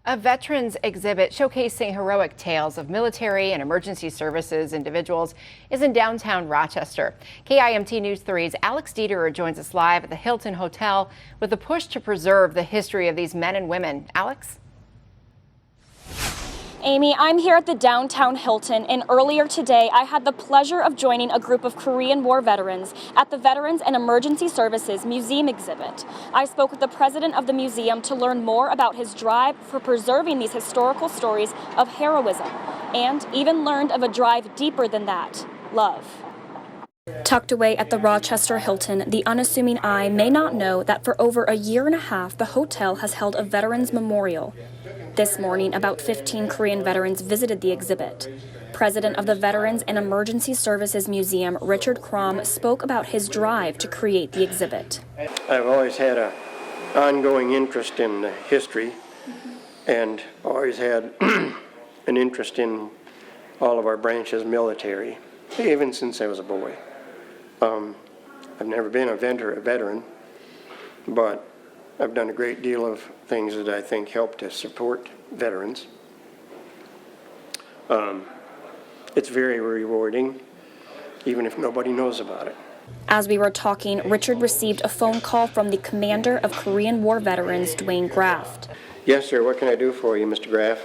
A veterans exhibit showcasing heroic tales of military and emergency services individuals is in downtown Rochester. KIMT News 3's Alex Dieterer joins us live at the Hilton Hotel with a push to preserve the history of these men and women. Alex? Amy, I'm here at the downtown Hilton, and earlier today I had the pleasure of joining a group of Korean War veterans at the Veterans and Emergency Services Museum exhibit. I spoke with the president of the museum to learn more about his drive for preserving these historical stories of heroism, and even learned of a drive deeper than that: love. Tucked away at the Rochester Hilton, the unassuming eye may not know that for over a year and a half, the hotel has held a veterans memorial. This morning, about 15 Korean veterans visited the exhibit. President of the Veterans and Emergency Services Museum, Richard Crom, spoke about his drive to create the exhibit. I've always had an ongoing interest in history and always had an interest in all of our branches military, even since I was a boy. I've never been a veteran, but I've done a great deal of things that I think help to support veterans. It's very rewarding, even if nobody knows about it. As we were talking, Richard received a phone call from the commander of Korean War veterans, Dwayne Graft. Yes, sir. What can I do for you, Mr. Graff?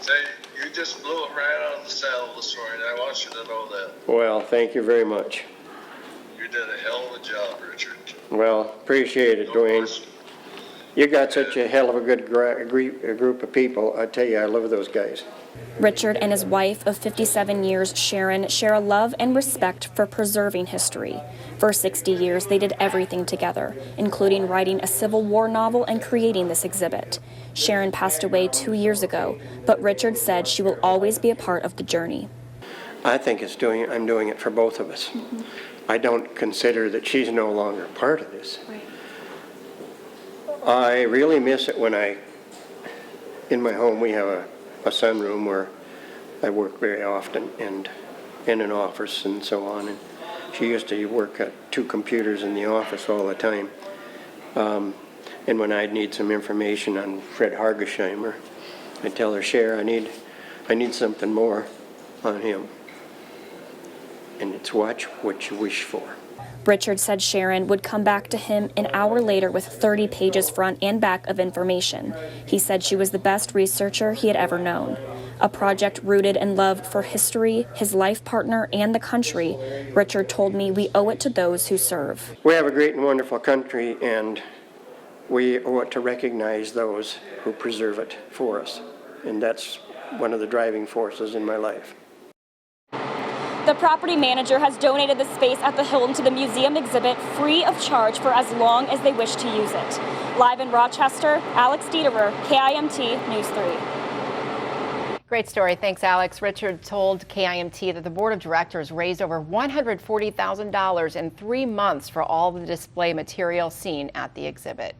Say, you just blew it right out of the saddle this morning. I want you to know that. Well, thank you very much. You did a hell of a job, Richard. Well, appreciate it, Dwayne. You got such a hell of a good group of people. I tell you, I love those guys. Richard and his wife of 57 years, Sharon, share a love and respect for preserving history. For 60 years, they did everything together, including writing a Civil War novel and creating this exhibit. Sharon passed away 2 years ago, but Richard said she will always be a part of the journey. I think I'm doing it for both of us. I don't consider that she's no longer part of this. Right. I really miss it when in my home we have a sunroom where I work very often, and in an office and so on. And she used to work at 2 computers in the office all the time. And when I'd need some information on Fred Hargesheimer, I'd tell her, Cher, I need something more on him. And it's watch what you wish for. Richard said Sharon would come back to him an hour later with 30 pages front and back of information. He said she was the best researcher he had ever known. A project rooted in love for history, his life partner, and the country. Richard told me we owe it to those who serve. We have a great and wonderful country, and we owe it to recognize those who preserve it for us. And that's one of the driving forces in my life. The property manager has donated the space at the Hilton to the museum exhibit free of charge for as long as they wish to use it. Live in Rochester, Alex Dieterer, KIMT News 3. Great story. Thanks, Alex. Richard told KIMT that the board of directors raised over $140,000 in 3 months for all the display material seen at the exhibit.